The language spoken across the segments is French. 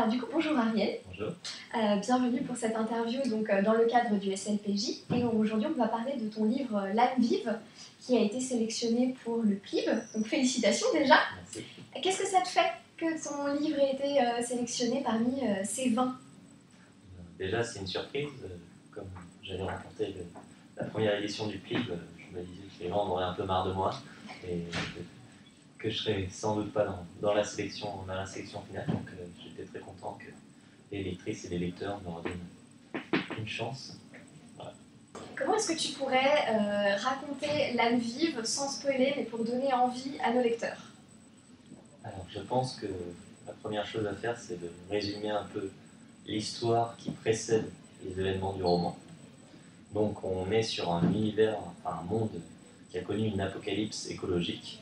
Alors du coup, bonjour Ariel. Bonjour. Bienvenue pour cette interview dans le cadre du SLPJ. Et aujourd'hui, on va parler de ton livre L'âme vive, qui a été sélectionné pour le PLIB. Donc félicitations déjà. Merci. Qu'est-ce que ça te fait que ton livre ait été sélectionné parmi ces 20? Déjà, c'est une surprise. Comme j'avais remporté la première édition du PLIB, je me disais que les gens en auraient un peu marre de moi et que je serais sans doute pas dans la sélection finale. Donc j'étais très content que les lectrices et les lecteurs me redonnent une chance. Voilà. Comment est-ce que tu pourrais raconter L'âme vive sans spoiler, mais pour donner envie à nos lecteurs? Alors, je pense que la première chose à faire, c'est de résumer un peu l'histoire qui précède les événements du roman. Donc, on est sur un univers, enfin un monde qui a connu une apocalypse écologique.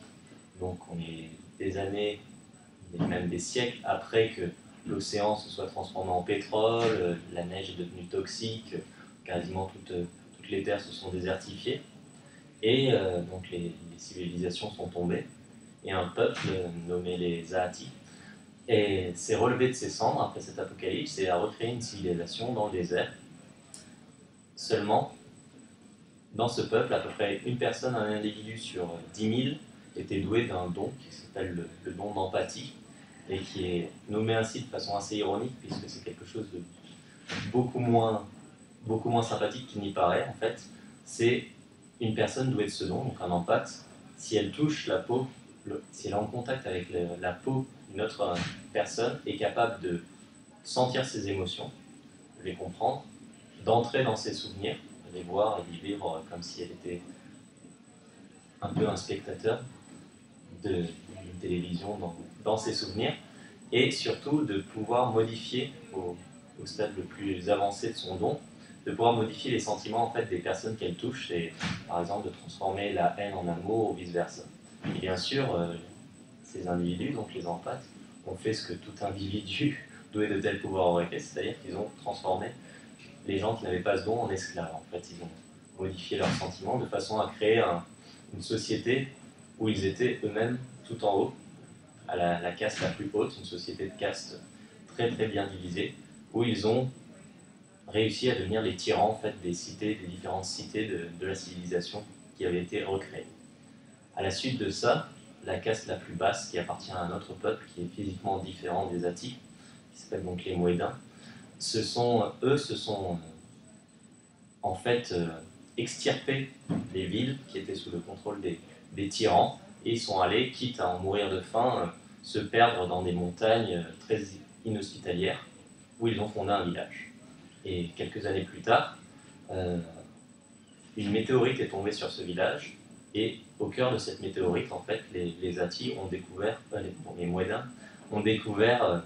Donc, on est des années, même des siècles après que l'océan se soit transformé en pétrole, la neige est devenue toxique, quasiment toutes les terres se sont désertifiées, et donc les civilisations sont tombées. Et un peuple nommé les Ahati s'est relevé de ses cendres après cet apocalypse et a recréé une civilisation dans le désert. Seulement, dans ce peuple, à peu près une personne, un individu sur 10 000 était doué d'un don qui s'appelle le don d'empathie et qui est nommé ainsi de façon assez ironique puisque c'est quelque chose de beaucoup moins sympathique qu'il n'y paraît. En fait, c'est une personne douée de ce don, donc un empathe. Si elle touche la peau, si elle est en contact avec la peau d'une autre personne, est capable de sentir ses émotions, de les comprendre, d'entrer dans ses souvenirs, de les voir et d'y vivre comme si elle était un peu un spectateur d'une télévision dans ses souvenirs, et surtout de pouvoir modifier au stade le plus avancé de son don, de pouvoir modifier les sentiments en fait, des personnes qu'elle touche, et par exemple de transformer la haine en amour ou vice-versa. Et bien sûr, ces individus, donc les empathes, ont fait ce que tout individu doué de tels pouvoirs aurait fait, c'est-à-dire qu'ils ont transformé les gens qui n'avaient pas ce don en esclaves. En fait, ils ont modifié leurs sentiments de façon à créer une société où ils étaient eux-mêmes tout en haut, à la caste la plus haute, une société de caste très très bien divisée, où ils ont réussi à devenir les tyrans en fait, des différentes cités de la civilisation qui avait été recréée. À la suite de ça, la caste la plus basse, qui appartient à un autre peuple qui est physiquement différent des Atis, qui s'appelle donc les Moédins, se sont en fait extirpés des villes qui étaient sous le contrôle des tyrans, et ils sont allés, quitte à en mourir de faim, se perdre dans des montagnes très inhospitalières, où ils ont fondé un village. Et quelques années plus tard, une météorite est tombée sur ce village, et au cœur de cette météorite, en fait, les Atis ont découvert, les Moédins ont découvert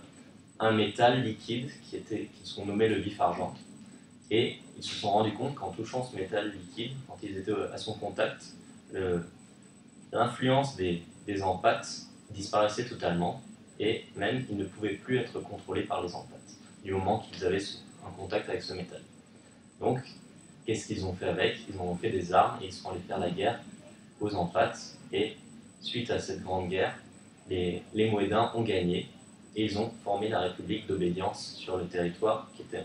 un métal liquide qui sont nommés le vif-argent. Et ils se sont rendus compte qu'en touchant ce métal liquide, quand ils étaient à son contact, l'influence des empathes disparaissait totalement, et même ils ne pouvaient plus être contrôlés par les empathes, du moment qu'ils avaient un contact avec ce métal. Donc, qu'est-ce qu'ils ont fait avec? Ils ont fait des armes et ils sont allés faire la guerre aux empathes, et suite à cette grande guerre, les Moédins ont gagné, et ils ont formé la République d'obédience sur le territoire qui était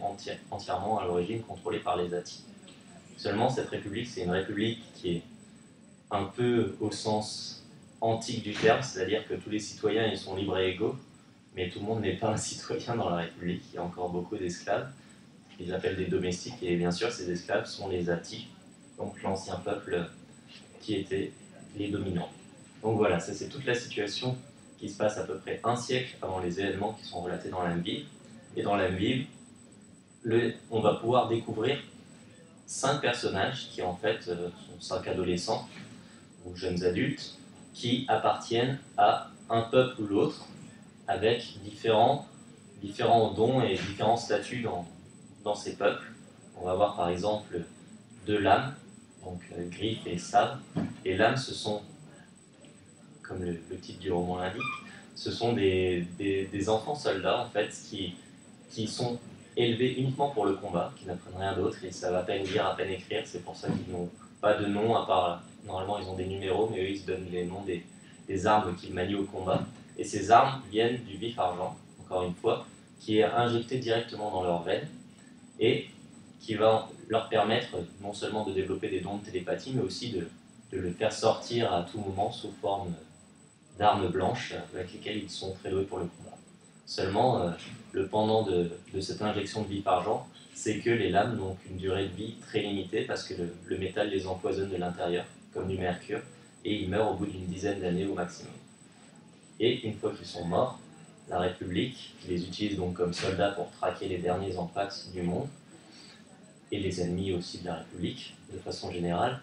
entièrement à l'origine contrôlé par les Atis. Seulement, cette République, c'est une République qui est un peu au sens antique du terme, c'est-à-dire que tous les citoyens ils sont libres et égaux, mais tout le monde n'est pas un citoyen dans la République, il y a encore beaucoup d'esclaves, ils appellent des domestiques, et bien sûr ces esclaves sont les Atis, donc l'ancien peuple qui étaient les dominants. Donc voilà, ça c'est toute la situation qui se passe à peu près un siècle avant les événements qui sont relatés dans l'âme vive. Et dans l'âme vive, on va pouvoir découvrir 5 personnages qui en fait sont 5 adolescents ou jeunes adultes qui appartiennent à un peuple ou l'autre avec différents dons et différents statuts dans ces peuples. On va voir par exemple 2 lames, donc Griff et Sabre. Et lames, ce sont, comme le titre du roman l'indique, ce sont des enfants soldats en fait qui sont élevés uniquement pour le combat, qui n'apprennent rien d'autre, ils savent à peine lire, à peine écrire, c'est pour ça qu'ils n'ont pas de nom, à part, normalement ils ont des numéros, mais eux ils se donnent les noms des armes qu'ils manient au combat. Et ces armes viennent du vif argent, encore une fois, qui est injecté directement dans leurs veines et qui va leur permettre non seulement de développer des dons de télépathie, mais aussi de le faire sortir à tout moment sous forme d'armes blanches avec lesquelles ils sont très doués pour le combat. Seulement, le pendant de cette injection de vie-par-genre, c'est que les lames n'ont qu'une durée de vie très limitée parce que le métal les empoisonne de l'intérieur, comme du mercure, et ils meurent au bout d'une dizaine d'années au maximum. Et une fois qu'ils sont morts, la République, qui les utilise donc comme soldats pour traquer les derniers empax du monde, et les ennemis aussi de la République, de façon générale,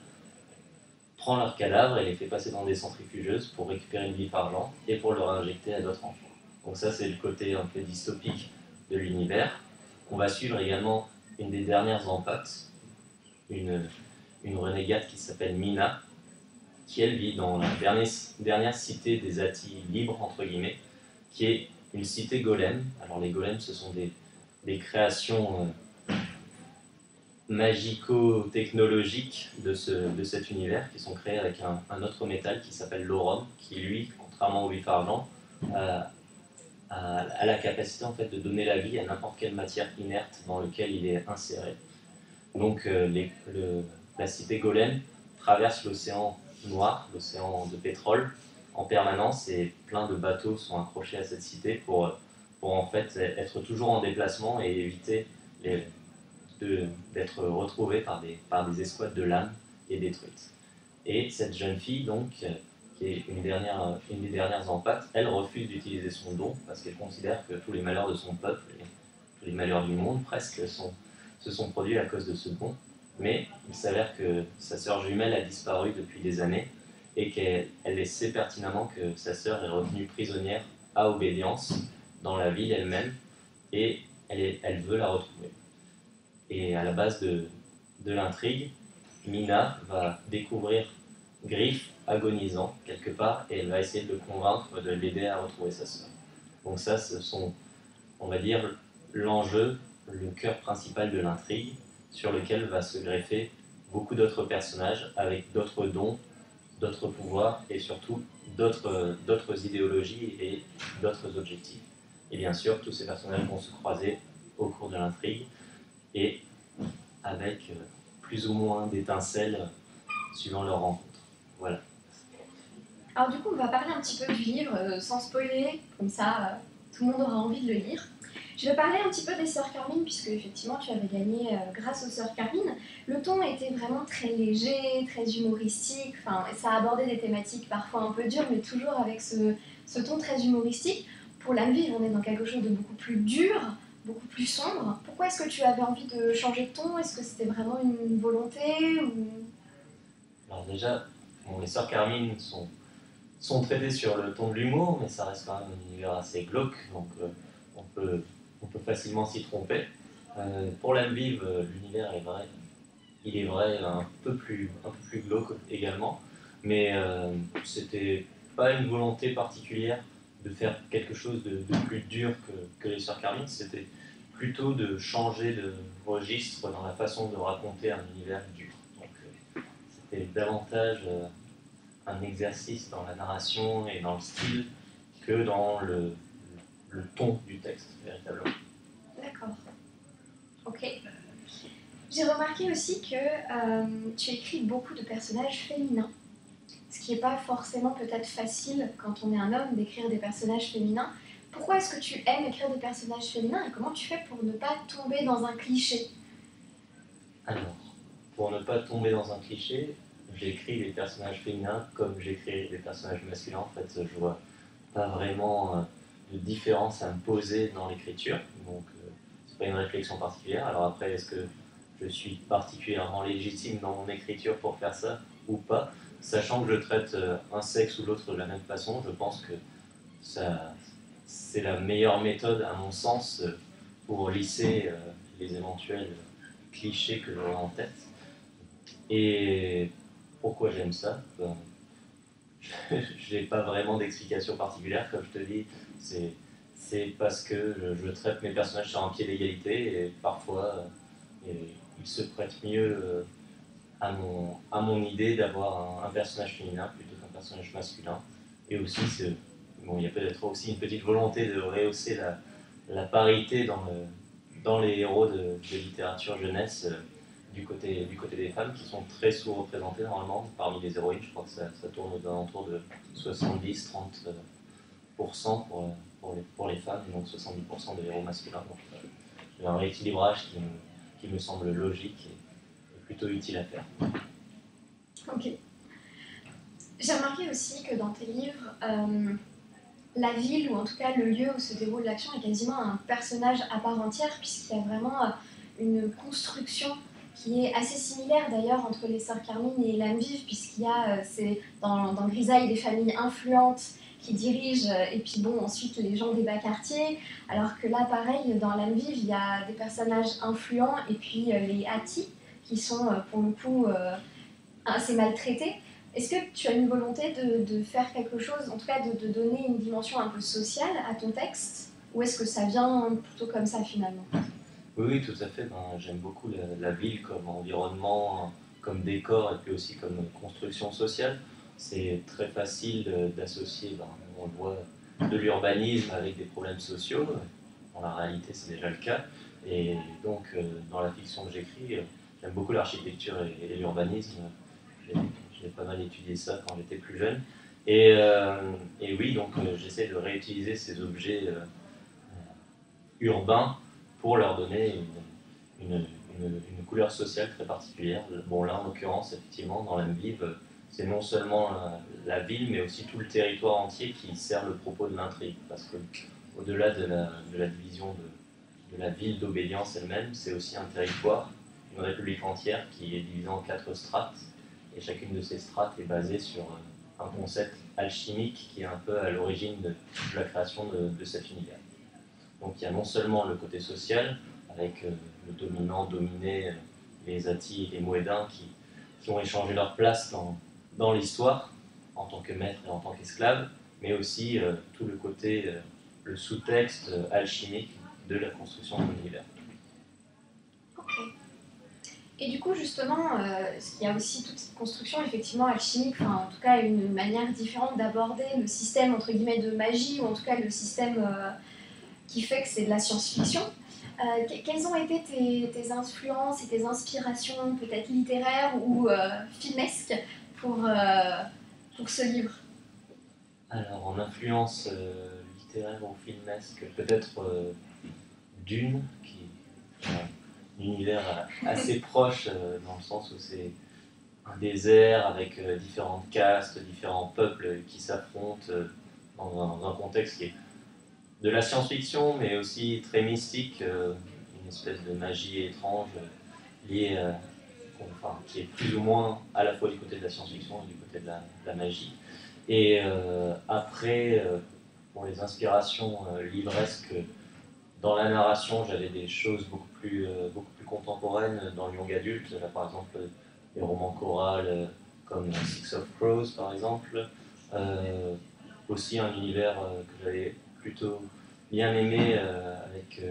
prend leurs cadavres et les fait passer dans des centrifugeuses pour récupérer une vie par genre et pour le réinjecter à d'autres enfants. Donc ça, c'est le côté un peu dystopique de l'univers. On va suivre également une des dernières empax, une renégate qui s'appelle Mina, qui elle vit dans la dernière cité des Atis libres, entre guillemets, qui est une cité golem. Alors les golems, ce sont des créations magico-technologiques de cet univers qui sont créés avec un autre métal qui s'appelle l'aurum, qui lui, contrairement au bif-argent, a la capacité en fait de donner la vie à n'importe quelle matière inerte dans laquelle il est inséré. Donc la cité golem traverse l'océan noir, l'océan de pétrole, en permanence, et plein de bateaux sont accrochés à cette cité pour en fait être toujours en déplacement et éviter d'être retrouvés par des escouades de lames et détruites. Et cette jeune fille, donc, qui est une des dernières empates, elle refuse d'utiliser son don parce qu'elle considère que tous les malheurs de son peuple, et tous les malheurs du monde presque, se sont produits à cause de ce don. Mais il s'avère que sa sœur jumelle a disparu depuis des années et qu'elle sait pertinemment que sa sœur est retenue prisonnière à obédience dans la ville elle-même et elle veut la retrouver. Et à la base de l'intrigue, Mina va découvrir Griff agonisant quelque part et elle va essayer de le convaincre de l'aider à retrouver sa sœur. Donc ça, ce sont, on va dire, l'enjeu, le cœur principal de l'intrigue, sur lequel va se greffer beaucoup d'autres personnages avec d'autres dons, d'autres pouvoirs et surtout d'autres idéologies et d'autres objectifs. Et bien sûr, tous ces personnages vont se croiser au cours de l'intrigue et avec plus ou moins d'étincelles suivant leur rencontre. Voilà. Alors du coup, on va parler un petit peu du livre sans spoiler, comme ça tout le monde aura envie de le lire. Je vais parler un petit peu des Sœurs Carmine, puisque effectivement tu avais gagné grâce aux Sœurs Carmine. Le ton était vraiment très léger, très humoristique, enfin, ça abordait des thématiques parfois un peu dures, mais toujours avec ce ton très humoristique. Pour L'âme vive, on est dans quelque chose de beaucoup plus dur, beaucoup plus sombre. Pourquoi est-ce que tu avais envie de changer de ton? Est-ce que c'était vraiment une volonté ou... Alors déjà, les Sœurs Carmine sont traitées sur le ton de l'humour, mais ça reste quand même un univers assez glauque, donc on peut facilement s'y tromper. Pour L'âme vive, l'univers est vrai. Il est vrai un peu plus glauque également, mais c'était pas une volonté particulière de faire quelque chose de plus dur que les Sœurs Carmine, c'était plutôt de changer de registre dans la façon de raconter un univers dur. Donc c'était davantage un exercice dans la narration et dans le style que dans le ton du texte, véritablement. D'accord. Ok. J'ai remarqué aussi que tu écris beaucoup de personnages féminins, ce qui n'est pas forcément peut-être facile quand on est un homme d'écrire des personnages féminins. Pourquoi est-ce que tu aimes écrire des personnages féminins et comment tu fais pour ne pas tomber dans un cliché? Alors, pour ne pas tomber dans un cliché, j'écris les personnages féminins comme j'écris les personnages masculins. En fait, je vois pas vraiment de différence à me poser dans l'écriture, donc c'est pas une réflexion particulière. Alors après, est-ce que je suis particulièrement légitime dans mon écriture pour faire ça ou pas? Sachant que je traite un sexe ou l'autre de la même façon, je pense que c'est la meilleure méthode, à mon sens, pour lisser les éventuels clichés que j'aurai en tête. Et pourquoi j'aime ça? Je n'ai pas vraiment d'explication particulière, comme je te dis, c'est parce que je traite mes personnages sur un pied d'égalité et parfois ils se prêtent mieux à mon idée d'avoir un personnage féminin plutôt qu'un personnage masculin. Et aussi, il y a peut-être aussi une petite volonté de rehausser la parité dans les héros de littérature jeunesse du côté des femmes qui sont très sous-représentées normalement parmi les héroïnes. Je crois que ça tourne aux alentours de 70-30% pour les femmes et donc 70% de héros masculins. Donc il y a un rééquilibrage qui me semble logique et plutôt utile à faire. Ok. J'ai remarqué aussi que dans tes livres, la ville, ou en tout cas le lieu où se déroule l'action, est quasiment un personnage à part entière, puisqu'il y a vraiment une construction qui est assez similaire d'ailleurs entre les sœurs Carmine et l'âme vive, puisqu'il y a, c'est dans Grisaille, des familles influentes qui dirigent, et puis bon, ensuite les gens des bas quartiers, alors que là, pareil, dans l'âme vive, il y a des personnages influents, et puis les Hatti, qui sont pour le coup assez maltraités. Est-ce que tu as une volonté de faire quelque chose, en tout cas de donner une dimension un peu sociale à ton texte, ou est-ce que ça vient plutôt comme ça finalement? Oui, tout à fait. J'aime beaucoup la ville comme environnement, comme décor et puis aussi comme construction sociale. C'est très facile d'associer, on le voit, de l'urbanisme avec des problèmes sociaux. Dans la réalité, c'est déjà le cas. Et donc, dans la fiction que j'écris, j'aime beaucoup l'architecture et l'urbanisme. J'ai pas mal étudié ça quand j'étais plus jeune. Et oui, donc j'essaie de réutiliser ces objets urbains pour leur donner une couleur sociale très particulière. Bon, là, en l'occurrence, effectivement, dans l'âme vive, c'est non seulement la ville, mais aussi tout le territoire entier qui sert le propos de l'intrigue. Parce que, au-delà de la division de la ville d'Obédience elle-même, c'est aussi un territoire, une république entière qui est divisée en 4 strates. Et chacune de ces strates est basée sur un concept alchimique qui est un peu à l'origine de la création de cet univers. Donc il y a non seulement le côté social, avec le dominant, dominé, les Hatti et les Mouédins qui ont échangé leur place dans l'histoire en tant que maître et en tant qu'esclave, mais aussi tout le côté, le sous-texte alchimique de la construction de l'univers. Ok. Et du coup, justement, il y a aussi toute cette construction effectivement alchimique, enfin, en tout cas une manière différente d'aborder le système entre guillemets de magie, ou en tout cas le système qui fait que c'est de la science-fiction. Quelles ont été tes influences et tes inspirations, peut-être littéraires ou filmesques, pour ce livre? Alors, en influence littéraire ou filmesque, peut-être Dune, qui est un univers assez proche, dans le sens où c'est un désert avec différentes castes, différents peuples qui s'affrontent dans un contexte qui est de la science-fiction, mais aussi très mystique, une espèce de magie étrange liée, qui est plus ou moins à la fois du côté de la science-fiction et du côté de la magie. Et après, pour les inspirations livresques, dans la narration, j'avais des choses beaucoup plus contemporaines dans le young adulte. Là, par exemple, des romans chorales comme Six of Crows, par exemple. Aussi un univers que j'avais plutôt bien aimé avec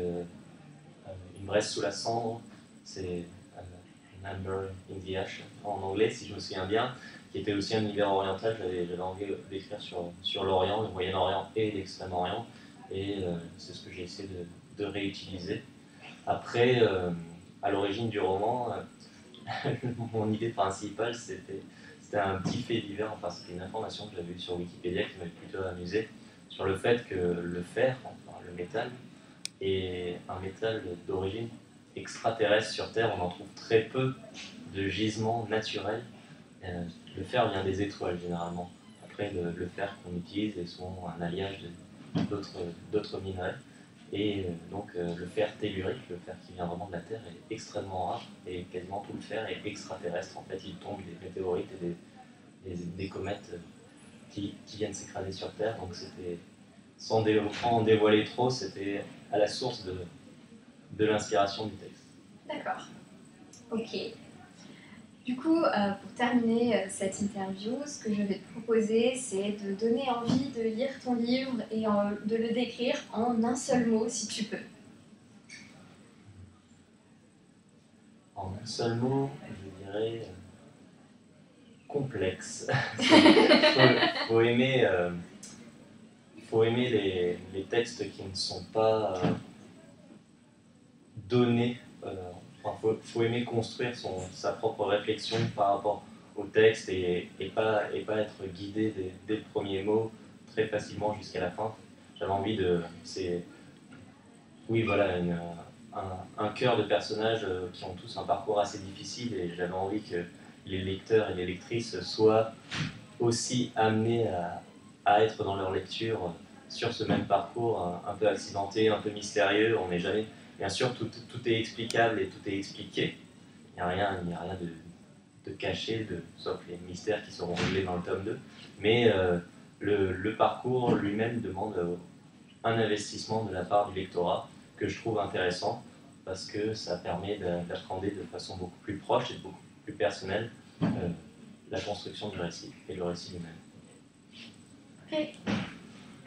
Une braise sous la cendre, c'est An Amber in the Ash en anglais, si je me souviens bien, qui était aussi un univers oriental. J'avais envie d'écrire sur l'Orient, le Moyen-Orient et l'Extrême-Orient, et c'est ce que j'ai essayé de réutiliser. Après, à l'origine du roman, mon idée principale, c'était un petit fait divers, enfin c'était une information que j'avais vue sur Wikipédia qui m'avait plutôt amusé, sur le fait que le fer, enfin le métal, est un métal d'origine extraterrestre sur Terre. On en trouve très peu de gisements naturels. Le fer vient des étoiles généralement. Après, le fer qu'on utilise est souvent un alliage d'autres minerais. Et donc le fer tellurique, le fer qui vient vraiment de la Terre, est extrêmement rare, et quasiment tout le fer est extraterrestre. En fait, il tombe des météorites et des comètes qui viennent s'écraser sur Terre. Donc c'était, sans en dévoiler trop, c'était à la source de l'inspiration du texte. D'accord. Ok. Du coup, pour terminer cette interview, ce que je vais te proposer, c'est de donner envie de lire ton livre et de le décrire en un seul mot, si tu peux. En un seul mot, je dirais complexe. Faut aimer les textes qui ne sont pas donner, faut aimer construire sa propre réflexion par rapport au texte et pas être guidé dès le premier mot très facilement jusqu'à la fin. J'avais envie de... Oui, voilà, un cœur de personnages qui ont tous un parcours assez difficile et j'avais envie que les lecteurs et les lectrices soient aussi amenés à être dans leur lecture sur ce même parcours un peu accidenté, un peu mystérieux. On n'est jamais... Bien sûr, tout est explicable et tout est expliqué. Il n'y a rien de caché, sauf les mystères qui seront révélés dans le tome 2. Mais le parcours lui-même demande un investissement de la part du lectorat que je trouve intéressant parce que ça permet d'appréhender de façon beaucoup plus proche et beaucoup plus personnelle la construction du récit et le récit lui-même. Ok.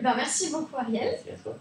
Ben, merci beaucoup Ariel. Merci à toi.